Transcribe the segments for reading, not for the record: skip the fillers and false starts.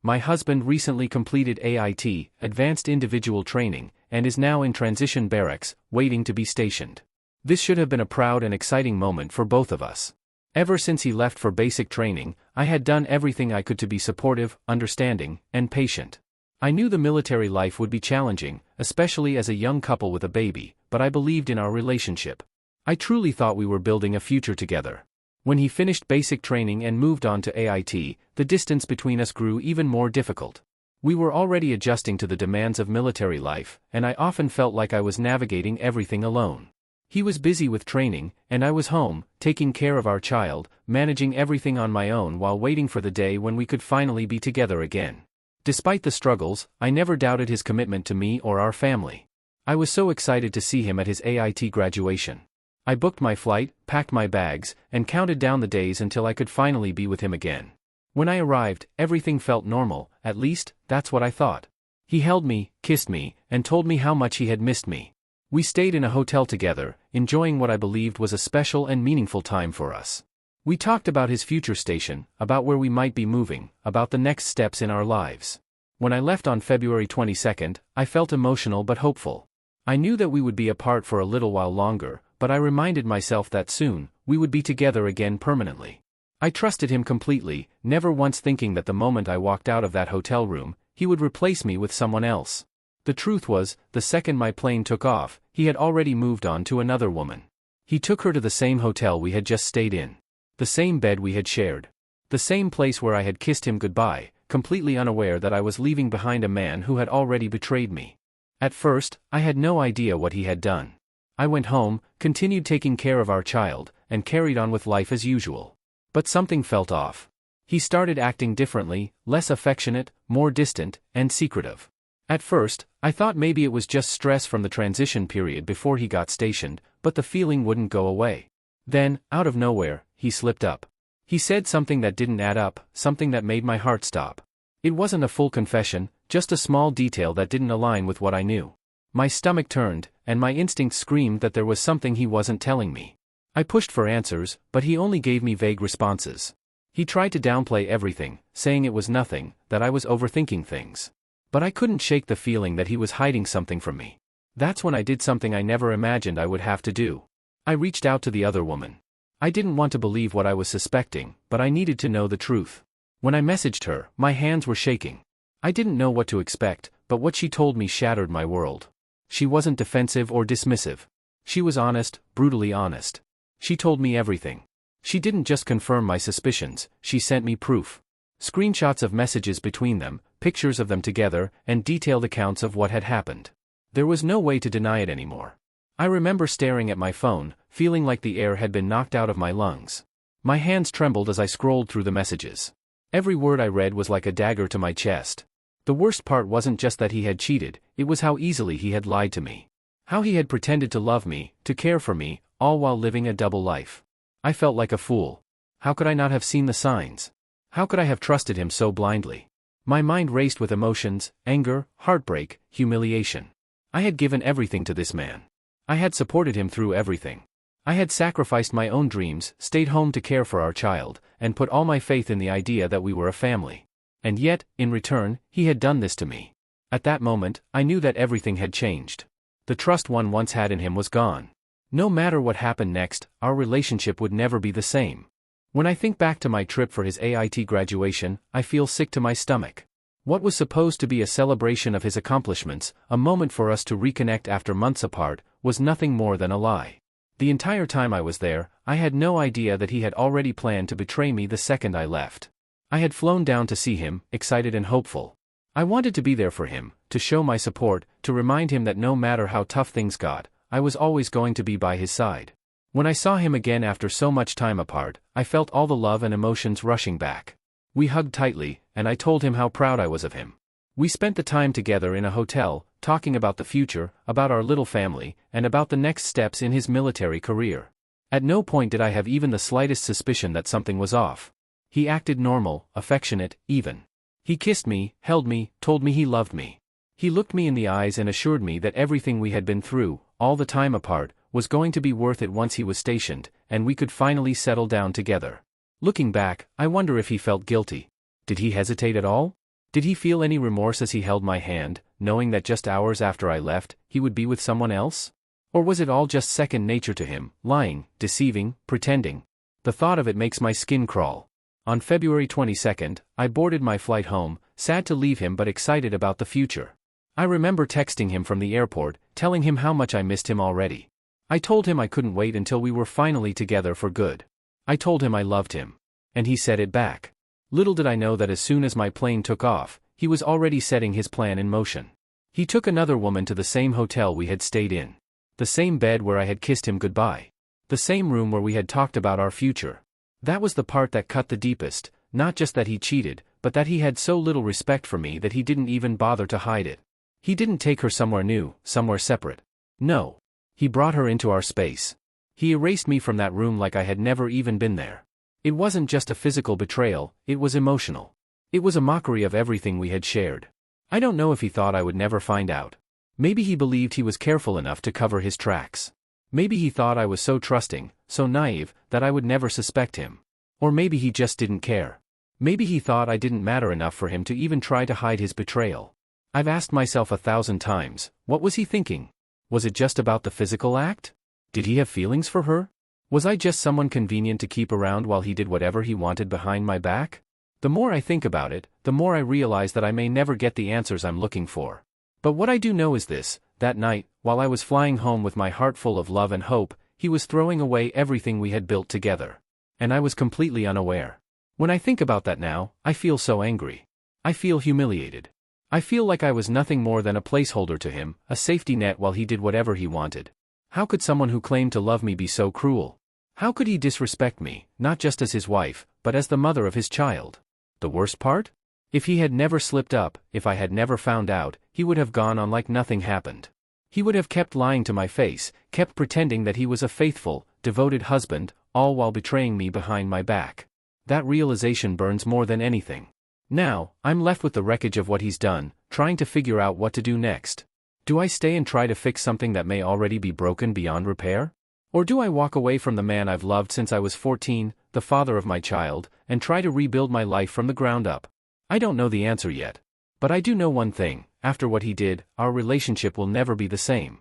My husband recently completed AIT, Advanced Individual Training, and is now in transition barracks, waiting to be stationed. This should have been a proud and exciting moment for both of us. Ever since he left for basic training, I had done everything I could to be supportive, understanding, and patient. I knew the military life would be challenging, especially as a young couple with a baby, but I believed in our relationship. I truly thought we were building a future together. When he finished basic training and moved on to AIT, the distance between us grew even more difficult. We were already adjusting to the demands of military life, and I often felt like I was navigating everything alone. He was busy with training, and I was home, taking care of our child, managing everything on my own while waiting for the day when we could finally be together again. Despite the struggles, I never doubted his commitment to me or our family. I was so excited to see him at his AIT graduation. I booked my flight, packed my bags, and counted down the days until I could finally be with him again. When I arrived, everything felt normal, at least, that's what I thought. He held me, kissed me, and told me how much he had missed me. We stayed in a hotel together, enjoying what I believed was a special and meaningful time for us. We talked about his future station, about where we might be moving, about the next steps in our lives. When I left on February 22nd, I felt emotional but hopeful. I knew that we would be apart for a little while longer, but I reminded myself that soon, we would be together again permanently. I trusted him completely, never once thinking that the moment I walked out of that hotel room, he would replace me with someone else. The truth was, the second my plane took off, he had already moved on to another woman. He took her to the same hotel we had just stayed in. The same bed we had shared. The same place where I had kissed him goodbye, completely unaware that I was leaving behind a man who had already betrayed me. At first, I had no idea what he had done. I went home, continued taking care of our child, and carried on with life as usual. But something felt off. He started acting differently, less affectionate, more distant, and secretive. At first, I thought maybe it was just stress from the transition period before he got stationed, but the feeling wouldn't go away. Then, out of nowhere, he slipped up. He said something that didn't add up, something that made my heart stop. It wasn't a full confession, just a small detail that didn't align with what I knew. My stomach turned, and my instincts screamed that there was something he wasn't telling me. I pushed for answers, but he only gave me vague responses. He tried to downplay everything, saying it was nothing, that I was overthinking things. But I couldn't shake the feeling that he was hiding something from me. That's when I did something I never imagined I would have to do. I reached out to the other woman. I didn't want to believe what I was suspecting, but I needed to know the truth. When I messaged her, my hands were shaking. I didn't know what to expect, but what she told me shattered my world. She wasn't defensive or dismissive. She was honest, brutally honest. She told me everything. She didn't just confirm my suspicions, she sent me proof. Screenshots of messages between them, pictures of them together, and detailed accounts of what had happened. There was no way to deny it anymore. I remember staring at my phone, feeling like the air had been knocked out of my lungs. My hands trembled as I scrolled through the messages. Every word I read was like a dagger to my chest. The worst part wasn't just that he had cheated, it was how easily he had lied to me. How he had pretended to love me, to care for me, all while living a double life. I felt like a fool. How could I not have seen the signs? How could I have trusted him so blindly? My mind raced with emotions, anger, heartbreak, humiliation. I had given everything to this man. I had supported him through everything. I had sacrificed my own dreams, stayed home to care for our child, and put all my faith in the idea that we were a family. And yet, in return, he had done this to me. At that moment, I knew that everything had changed. The trust one once had in him was gone. No matter what happened next, our relationship would never be the same. When I think back to my trip for his AIT graduation, I feel sick to my stomach. What was supposed to be a celebration of his accomplishments, a moment for us to reconnect after months apart, was nothing more than a lie. The entire time I was there, I had no idea that he had already planned to betray me the second I left. I had flown down to see him, excited and hopeful. I wanted to be there for him, to show my support, to remind him that no matter how tough things got, I was always going to be by his side. When I saw him again after so much time apart, I felt all the love and emotions rushing back. We hugged tightly, and I told him how proud I was of him. We spent the time together in a hotel, talking about the future, about our little family, and about the next steps in his military career. At no point did I have even the slightest suspicion that something was off. He acted normal, affectionate, even. He kissed me, held me, told me he loved me. He looked me in the eyes and assured me that everything we had been through, all the time apart, was going to be worth it once he was stationed, and we could finally settle down together. Looking back, I wonder if he felt guilty. Did he hesitate at all? Did he feel any remorse as he held my hand, knowing that just hours after I left, he would be with someone else? Or was it all just second nature to him, lying, deceiving, pretending? The thought of it makes my skin crawl. On February 22nd, I boarded my flight home, sad to leave him but excited about the future. I remember texting him from the airport, telling him how much I missed him already. I told him I couldn't wait until we were finally together for good. I told him I loved him. And he said it back. Little did I know that as soon as my plane took off, he was already setting his plan in motion. He took another woman to the same hotel we had stayed in. The same bed where I had kissed him goodbye. The same room where we had talked about our future. That was the part that cut the deepest, not just that he cheated, but that he had so little respect for me that he didn't even bother to hide it. He didn't take her somewhere new, somewhere separate. No. He brought her into our space. He erased me from that room like I had never even been there. It wasn't just a physical betrayal, it was emotional. It was a mockery of everything we had shared. I don't know if he thought I would never find out. Maybe he believed he was careful enough to cover his tracks. Maybe he thought I was so trusting, so naive, that I would never suspect him. Or maybe he just didn't care. Maybe he thought I didn't matter enough for him to even try to hide his betrayal. I've asked myself 1,000 times, what was he thinking? Was it just about the physical act? Did he have feelings for her? Was I just someone convenient to keep around while he did whatever he wanted behind my back? The more I think about it, the more I realize that I may never get the answers I'm looking for. But what I do know is this: that night, while I was flying home with my heart full of love and hope, he was throwing away everything we had built together. And I was completely unaware. When I think about that now, I feel so angry. I feel humiliated. I feel like I was nothing more than a placeholder to him, a safety net while he did whatever he wanted. How could someone who claimed to love me be so cruel? How could he disrespect me, not just as his wife, but as the mother of his child? The worst part? If he had never slipped up, if I had never found out, he would have gone on like nothing happened. He would have kept lying to my face, kept pretending that he was a faithful, devoted husband, all while betraying me behind my back. That realization burns more than anything. Now, I'm left with the wreckage of what he's done, trying to figure out what to do next. Do I stay and try to fix something that may already be broken beyond repair? Or do I walk away from the man I've loved since I was 14, the father of my child, and try to rebuild my life from the ground up? I don't know the answer yet. But I do know one thing: after what he did, our relationship will never be the same.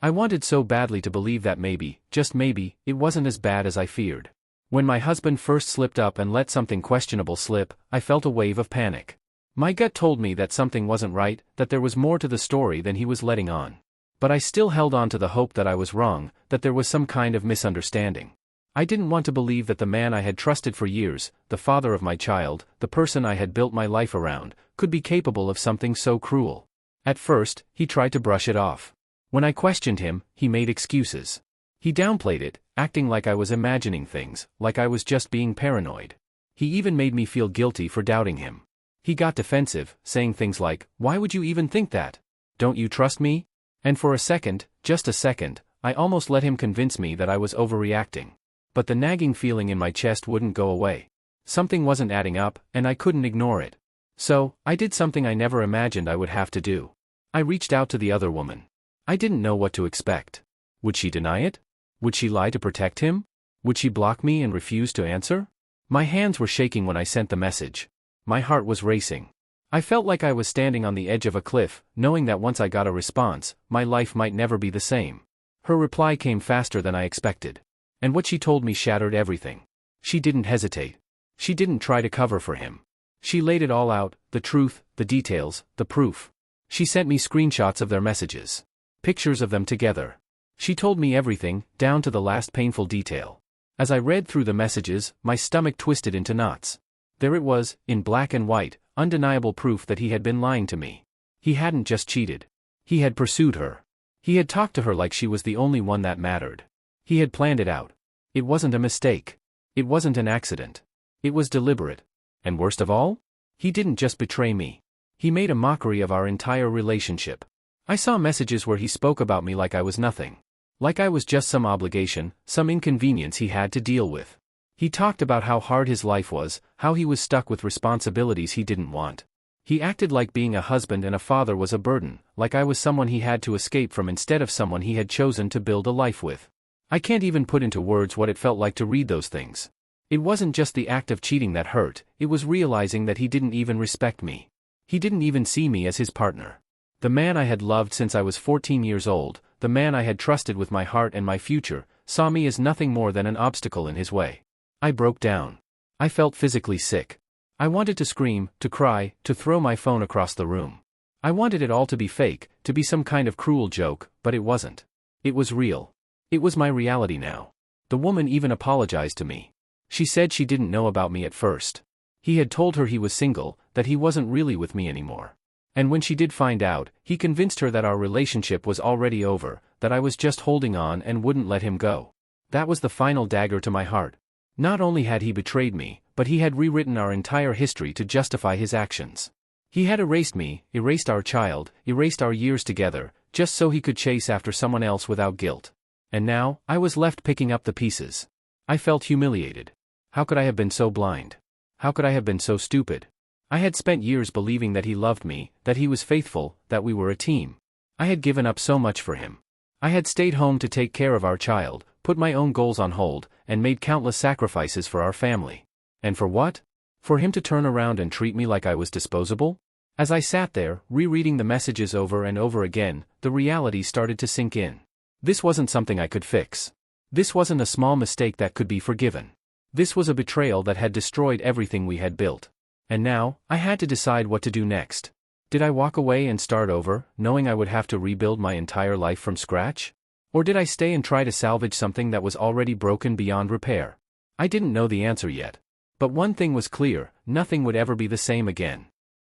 I wanted so badly to believe that maybe, just maybe, it wasn't as bad as I feared. When my husband first slipped up and let something questionable slip, I felt a wave of panic. My gut told me that something wasn't right, that there was more to the story than he was letting on. But I still held on to the hope that I was wrong, that there was some kind of misunderstanding. I didn't want to believe that the man I had trusted for years, the father of my child, the person I had built my life around, could be capable of something so cruel. At first, he tried to brush it off. When I questioned him, he made excuses. He downplayed it, acting like I was imagining things, like I was just being paranoid. He even made me feel guilty for doubting him. He got defensive, saying things like, "Why would you even think that? Don't you trust me?" And for a second, just a second, I almost let him convince me that I was overreacting. But the nagging feeling in my chest wouldn't go away. Something wasn't adding up, and I couldn't ignore it. So, I did something I never imagined I would have to do. I reached out to the other woman. I didn't know what to expect. Would she deny it? Would she lie to protect him? Would she block me and refuse to answer? My hands were shaking when I sent the message. My heart was racing. I felt like I was standing on the edge of a cliff, knowing that once I got a response, my life might never be the same. Her reply came faster than I expected. And what she told me shattered everything. She didn't hesitate. She didn't try to cover for him. She laid it all out: the truth, the details, the proof. She sent me screenshots of their messages. Pictures of them together. She told me everything, down to the last painful detail. As I read through the messages, my stomach twisted into knots. There it was, in black and white, undeniable proof that he had been lying to me. He hadn't just cheated. He had pursued her. He had talked to her like she was the only one that mattered. He had planned it out. It wasn't a mistake. It wasn't an accident. It was deliberate. And worst of all, he didn't just betray me. He made a mockery of our entire relationship. I saw messages where he spoke about me like I was nothing. Like I was just some obligation, some inconvenience he had to deal with. He talked about how hard his life was, how he was stuck with responsibilities he didn't want. He acted like being a husband and a father was a burden, like I was someone he had to escape from instead of someone he had chosen to build a life with. I can't even put into words what it felt like to read those things. It wasn't just the act of cheating that hurt, it was realizing that he didn't even respect me. He didn't even see me as his partner. The man I had loved since I was 14 years old, the man I had trusted with my heart and my future, saw me as nothing more than an obstacle in his way. I broke down. I felt physically sick. I wanted to scream, to cry, to throw my phone across the room. I wanted it all to be fake, to be some kind of cruel joke, but it wasn't. It was real. It was my reality now. The woman even apologized to me. She said she didn't know about me at first. He had told her he was single, that he wasn't really with me anymore. And when she did find out, he convinced her that our relationship was already over, that I was just holding on and wouldn't let him go. That was the final dagger to my heart. Not only had he betrayed me, but he had rewritten our entire history to justify his actions. He had erased me, erased our child, erased our years together, just so he could chase after someone else without guilt. And now, I was left picking up the pieces. I felt humiliated. How could I have been so blind? How could I have been so stupid? I had spent years believing that he loved me, that he was faithful, that we were a team. I had given up so much for him. I had stayed home to take care of our child, put my own goals on hold, and made countless sacrifices for our family. And for what? For him to turn around and treat me like I was disposable? As I sat there, rereading the messages over and over again, the reality started to sink in. This wasn't something I could fix. This wasn't a small mistake that could be forgiven. This was a betrayal that had destroyed everything we had built. And now, I had to decide what to do next. Did I walk away and start over, knowing I would have to rebuild my entire life from scratch? Or did I stay and try to salvage something that was already broken beyond repair? I didn't know the answer yet. But one thing was clear, nothing would ever be the same again.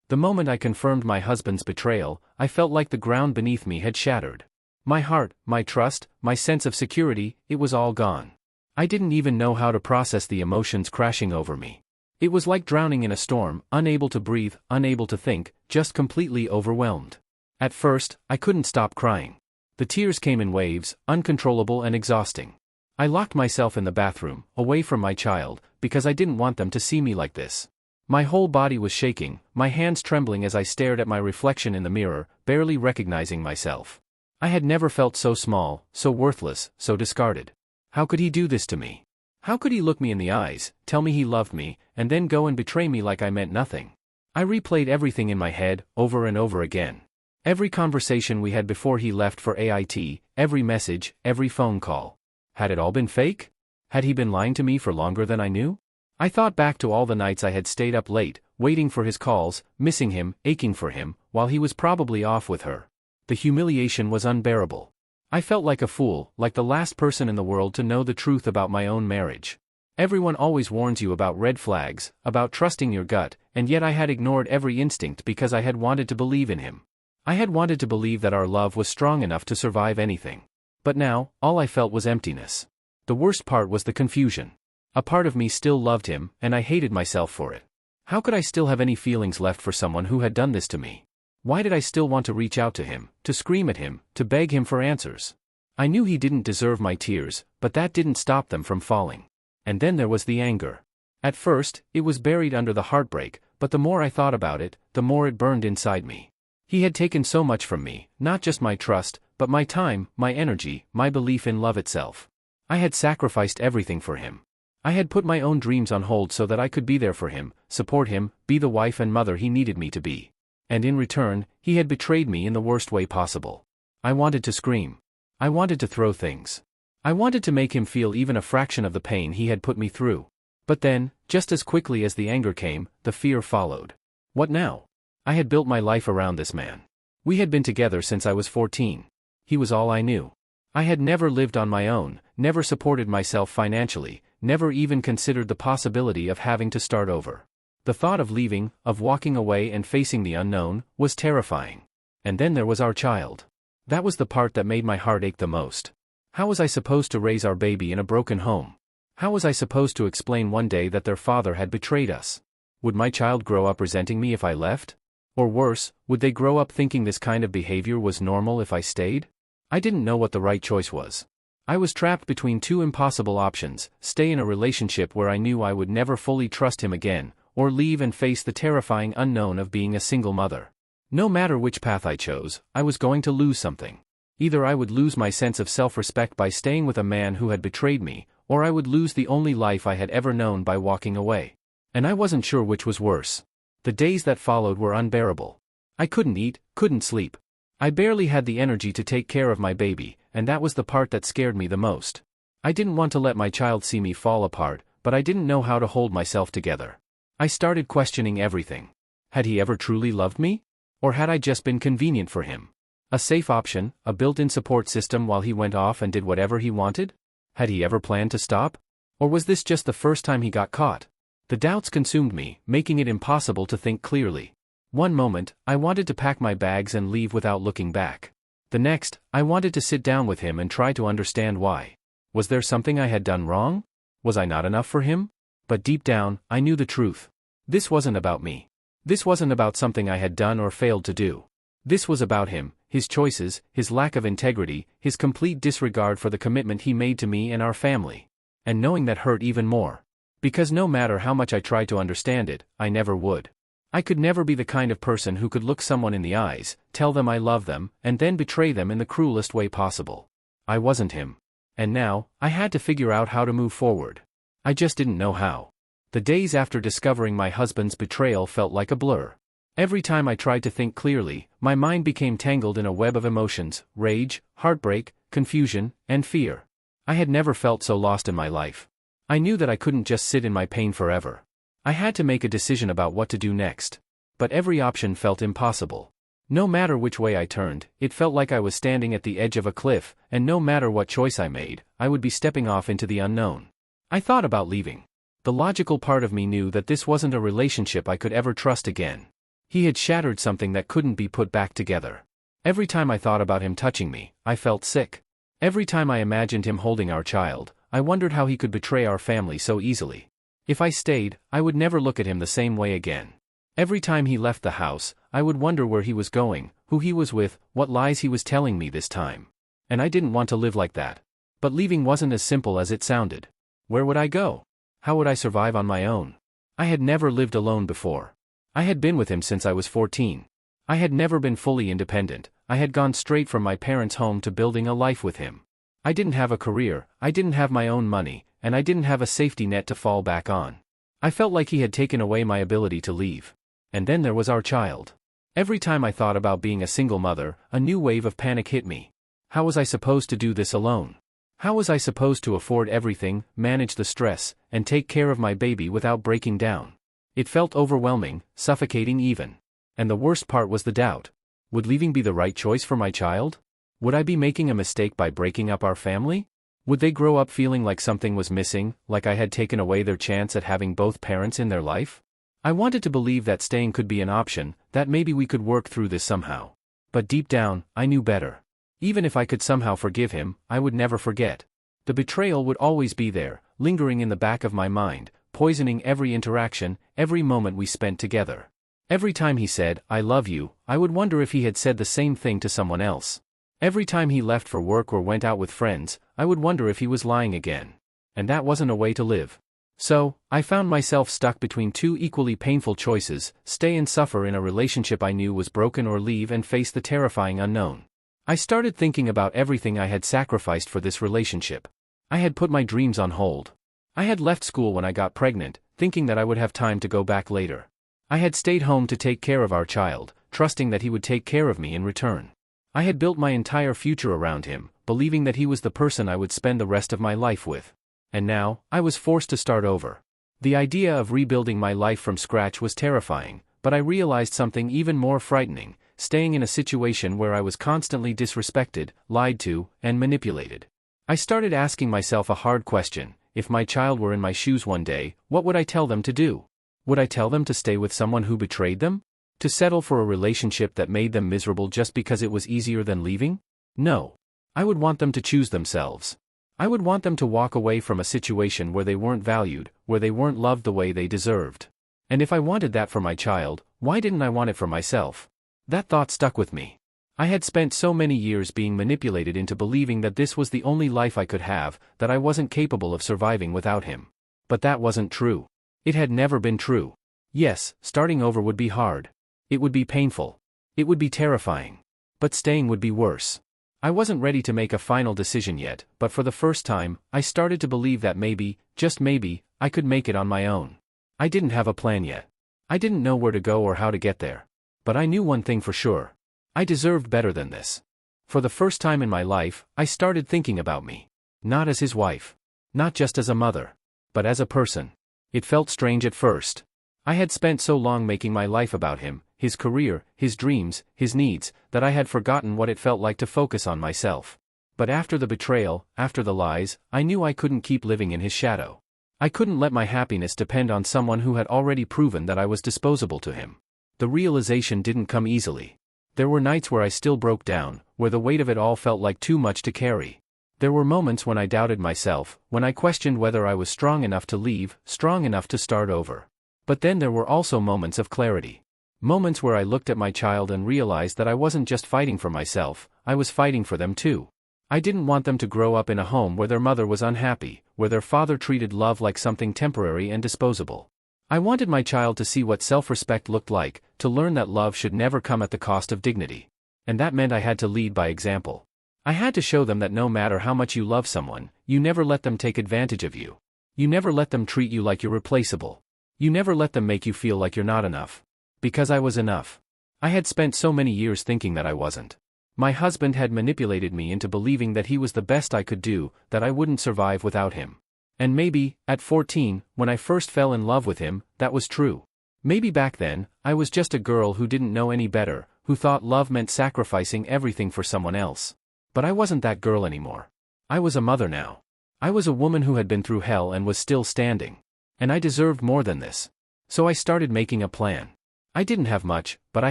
The moment I confirmed my husband's betrayal, I felt like the ground beneath me had shattered. My heart, my trust, my sense of security, it was all gone. I didn't even know how to process the emotions crashing over me. It was like drowning in a storm, unable to breathe, unable to think, just completely overwhelmed. At first, I couldn't stop crying. The tears came in waves, uncontrollable and exhausting. I locked myself in the bathroom, away from my child, because I didn't want them to see me like this. My whole body was shaking, my hands trembling as I stared at my reflection in the mirror, barely recognizing myself. I had never felt so small, so worthless, so discarded. How could he do this to me? How could he look me in the eyes, tell me he loved me, and then go and betray me like I meant nothing? I replayed everything in my head, over and over again. Every conversation we had before he left for AIT, every message, every phone call. Had it all been fake? Had he been lying to me for longer than I knew? I thought back to all the nights I had stayed up late, waiting for his calls, missing him, aching for him, while he was probably off with her. The humiliation was unbearable. I felt like a fool, like the last person in the world to know the truth about my own marriage. Everyone always warns you about red flags, about trusting your gut, and yet I had ignored every instinct because I had wanted to believe in him. I had wanted to believe that our love was strong enough to survive anything. But now, all I felt was emptiness. The worst part was the confusion. A part of me still loved him, and I hated myself for it. How could I still have any feelings left for someone who had done this to me? Why did I still want to reach out to him, to scream at him, to beg him for answers? I knew he didn't deserve my tears, but that didn't stop them from falling. And then there was the anger. At first, it was buried under the heartbreak, but the more I thought about it, the more it burned inside me. He had taken so much from me, not just my trust, but my time, my energy, my belief in love itself. I had sacrificed everything for him. I had put my own dreams on hold so that I could be there for him, support him, be the wife and mother he needed me to be. And in return, he had betrayed me in the worst way possible. I wanted to scream. I wanted to throw things. I wanted to make him feel even a fraction of the pain he had put me through. But then, just as quickly as the anger came, the fear followed. What now? I had built my life around this man. We had been together since I was 14. He was all I knew. I had never lived on my own, never supported myself financially, never even considered the possibility of having to start over. The thought of leaving, of walking away and facing the unknown, was terrifying. And then there was our child. That was the part that made my heart ache the most. How was I supposed to raise our baby in a broken home? How was I supposed to explain one day that their father had betrayed us? Would my child grow up resenting me if I left? Or worse, would they grow up thinking this kind of behavior was normal if I stayed? I didn't know what the right choice was. I was trapped between two impossible options: stay in a relationship where I knew I would never fully trust him again, or leave and face the terrifying unknown of being a single mother. No matter which path I chose, I was going to lose something. Either I would lose my sense of self-respect by staying with a man who had betrayed me, or I would lose the only life I had ever known by walking away. And I wasn't sure which was worse. The days that followed were unbearable. I couldn't eat, couldn't sleep. I barely had the energy to take care of my baby, and that was the part that scared me the most. I didn't want to let my child see me fall apart, but I didn't know how to hold myself together. I started questioning everything. Had he ever truly loved me? Or had I just been convenient for him? A safe option, a built-in support system while he went off and did whatever he wanted? Had he ever planned to stop? Or was this just the first time he got caught? The doubts consumed me, making it impossible to think clearly. One moment, I wanted to pack my bags and leave without looking back. The next, I wanted to sit down with him and try to understand why. Was there something I had done wrong? Was I not enough for him? But deep down, I knew the truth. This wasn't about me. This wasn't about something I had done or failed to do. This was about him, his choices, his lack of integrity, his complete disregard for the commitment he made to me and our family. And knowing that hurt even more. Because no matter how much I tried to understand it, I never would. I could never be the kind of person who could look someone in the eyes, tell them I love them, and then betray them in the cruelest way possible. I wasn't him. And now, I had to figure out how to move forward. I just didn't know how. The days after discovering my husband's betrayal felt like a blur. Every time I tried to think clearly, my mind became tangled in a web of emotions, rage, heartbreak, confusion, and fear. I had never felt so lost in my life. I knew that I couldn't just sit in my pain forever. I had to make a decision about what to do next. But every option felt impossible. No matter which way I turned, it felt like I was standing at the edge of a cliff, and no matter what choice I made, I would be stepping off into the unknown. I thought about leaving. The logical part of me knew that this wasn't a relationship I could ever trust again. He had shattered something that couldn't be put back together. Every time I thought about him touching me, I felt sick. Every time I imagined him holding our child, I wondered how he could betray our family so easily. If I stayed, I would never look at him the same way again. Every time he left the house, I would wonder where he was going, who he was with, what lies he was telling me this time. And I didn't want to live like that. But leaving wasn't as simple as it sounded. Where would I go? How would I survive on my own? I had never lived alone before. I had been with him since I was 14. I had never been fully independent. I had gone straight from my parents' home to building a life with him. I didn't have a career, I didn't have my own money, and I didn't have a safety net to fall back on. I felt like he had taken away my ability to leave. And then there was our child. Every time I thought about being a single mother, a new wave of panic hit me. How was I supposed to do this alone? How was I supposed to afford everything, manage the stress, and take care of my baby without breaking down? It felt overwhelming, suffocating even. And the worst part was the doubt. Would leaving be the right choice for my child? Would I be making a mistake by breaking up our family? Would they grow up feeling like something was missing, like I had taken away their chance at having both parents in their life? I wanted to believe that staying could be an option, that maybe we could work through this somehow. But deep down, I knew better. Even if I could somehow forgive him, I would never forget. The betrayal would always be there, lingering in the back of my mind, poisoning every interaction, every moment we spent together. Every time he said, "I love you," I would wonder if he had said the same thing to someone else. Every time he left for work or went out with friends, I would wonder if he was lying again. And that wasn't a way to live. So, I found myself stuck between two equally painful choices: stay and suffer in a relationship I knew was broken, or leave and face the terrifying unknown. I started thinking about everything I had sacrificed for this relationship. I had put my dreams on hold. I had left school when I got pregnant, thinking that I would have time to go back later. I had stayed home to take care of our child, trusting that he would take care of me in return. I had built my entire future around him, believing that he was the person I would spend the rest of my life with. And now, I was forced to start over. The idea of rebuilding my life from scratch was terrifying, but I realized something even more frightening: staying in a situation where I was constantly disrespected, lied to, and manipulated. I started asking myself a hard question: if my child were in my shoes one day, what would I tell them to do? Would I tell them to stay with someone who betrayed them? To settle for a relationship that made them miserable just because it was easier than leaving? No. I would want them to choose themselves. I would want them to walk away from a situation where they weren't valued, where they weren't loved the way they deserved. And if I wanted that for my child, why didn't I want it for myself? That thought stuck with me. I had spent so many years being manipulated into believing that this was the only life I could have, that I wasn't capable of surviving without him. But that wasn't true. It had never been true. Yes, starting over would be hard. It would be painful. It would be terrifying. But staying would be worse. I wasn't ready to make a final decision yet, but for the first time, I started to believe that maybe, just maybe, I could make it on my own. I didn't have a plan yet. I didn't know where to go or how to get there. But I knew one thing for sure. I deserved better than this. For the first time in my life, I started thinking about me. Not as his wife. Not just as a mother. But as a person. It felt strange at first. I had spent so long making my life about him, his career, his dreams, his needs, that I had forgotten what it felt like to focus on myself. But after the betrayal, after the lies, I knew I couldn't keep living in his shadow. I couldn't let my happiness depend on someone who had already proven that I was disposable to him. The realization didn't come easily. There were nights where I still broke down, where the weight of it all felt like too much to carry. There were moments when I doubted myself, when I questioned whether I was strong enough to leave, strong enough to start over. But then there were also moments of clarity. Moments where I looked at my child and realized that I wasn't just fighting for myself, I was fighting for them too. I didn't want them to grow up in a home where their mother was unhappy, where their father treated love like something temporary and disposable. I wanted my child to see what self-respect looked like, to learn that love should never come at the cost of dignity. And that meant I had to lead by example. I had to show them that no matter how much you love someone, you never let them take advantage of you. You never let them treat you like you're replaceable. You never let them make you feel like you're not enough. Because I was enough. I had spent so many years thinking that I wasn't. My husband had manipulated me into believing that he was the best I could do, that I wouldn't survive without him. And maybe, at 14, when I first fell in love with him, that was true. Maybe back then, I was just a girl who didn't know any better, who thought love meant sacrificing everything for someone else. But I wasn't that girl anymore. I was a mother now. I was a woman who had been through hell and was still standing. And I deserved more than this. So I started making a plan. I didn't have much, but I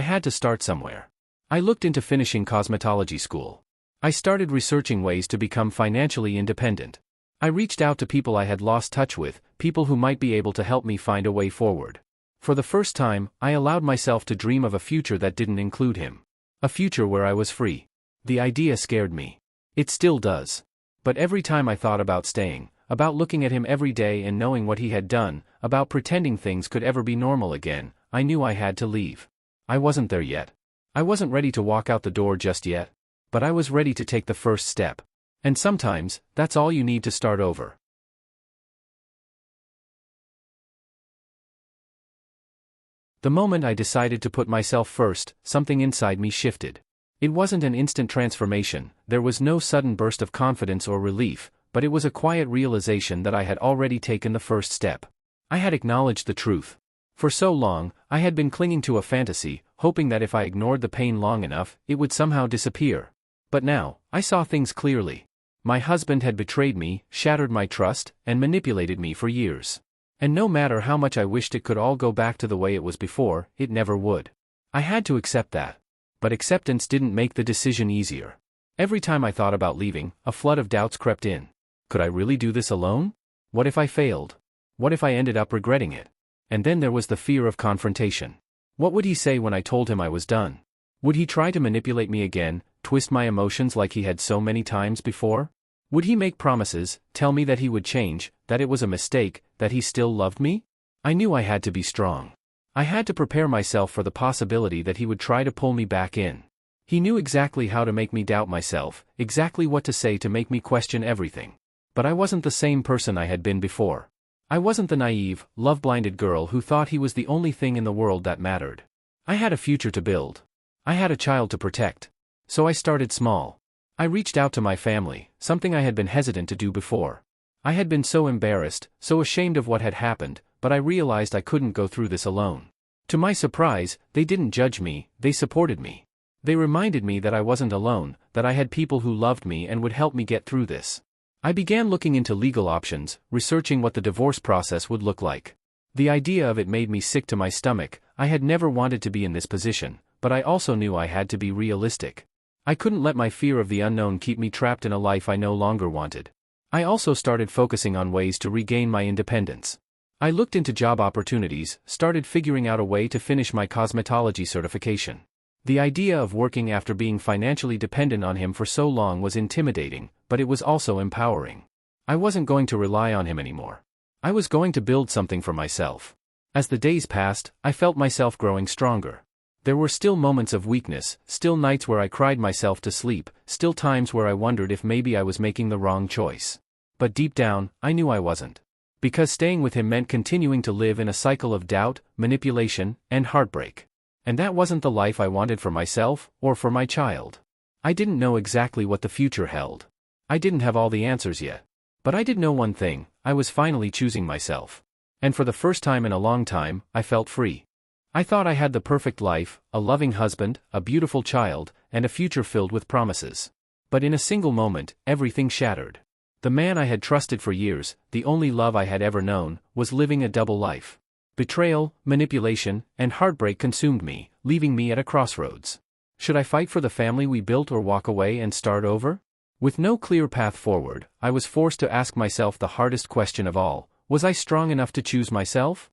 had to start somewhere. I looked into finishing cosmetology school. I started researching ways to become financially independent. I reached out to people I had lost touch with, people who might be able to help me find a way forward. For the first time, I allowed myself to dream of a future that didn't include him. A future where I was free. The idea scared me. It still does. But every time I thought about staying, about looking at him every day and knowing what he had done, about pretending things could ever be normal again, I knew I had to leave. I wasn't there yet. I wasn't ready to walk out the door just yet. But I was ready to take the first step. And sometimes, that's all you need to start over. The moment I decided to put myself first, something inside me shifted. It wasn't an instant transformation, there was no sudden burst of confidence or relief, but it was a quiet realization that I had already taken the first step. I had acknowledged the truth. For so long, I had been clinging to a fantasy, hoping that if I ignored the pain long enough, it would somehow disappear. But now, I saw things clearly. My husband had betrayed me, shattered my trust, and manipulated me for years. And no matter how much I wished it could all go back to the way it was before, it never would. I had to accept that. But acceptance didn't make the decision easier. Every time I thought about leaving, a flood of doubts crept in. Could I really do this alone? What if I failed? What if I ended up regretting it? And then there was the fear of confrontation. What would he say when I told him I was done? Would he try to manipulate me again, twist my emotions like he had so many times before? Would he make promises, tell me that he would change, that it was a mistake, that he still loved me? I knew I had to be strong. I had to prepare myself for the possibility that he would try to pull me back in. He knew exactly how to make me doubt myself, exactly what to say to make me question everything. But I wasn't the same person I had been before. I wasn't the naive, love-blinded girl who thought he was the only thing in the world that mattered. I had a future to build. I had a child to protect. So I started small. I reached out to my family, something I had been hesitant to do before. I had been so embarrassed, so ashamed of what had happened, but I realized I couldn't go through this alone. To my surprise, they didn't judge me, they supported me. They reminded me that I wasn't alone, that I had people who loved me and would help me get through this. I began looking into legal options, researching what the divorce process would look like. The idea of it made me sick to my stomach. I had never wanted to be in this position, but I also knew I had to be realistic. I couldn't let my fear of the unknown keep me trapped in a life I no longer wanted. I also started focusing on ways to regain my independence. I looked into job opportunities, started figuring out a way to finish my cosmetology certification. The idea of working after being financially dependent on him for so long was intimidating, but it was also empowering. I wasn't going to rely on him anymore. I was going to build something for myself. As the days passed, I felt myself growing stronger. There were still moments of weakness, still nights where I cried myself to sleep, still times where I wondered if maybe I was making the wrong choice. But deep down, I knew I wasn't. Because staying with him meant continuing to live in a cycle of doubt, manipulation, and heartbreak. And that wasn't the life I wanted for myself, or for my child. I didn't know exactly what the future held. I didn't have all the answers yet. But I did know one thing: I was finally choosing myself. And for the first time in a long time, I felt free. I thought I had the perfect life, a loving husband, a beautiful child, and a future filled with promises. But in a single moment, everything shattered. The man I had trusted for years, the only love I had ever known, was living a double life. Betrayal, manipulation, and heartbreak consumed me, leaving me at a crossroads. Should I fight for the family we built or walk away and start over? With no clear path forward, I was forced to ask myself the hardest question of all: was I strong enough to choose myself?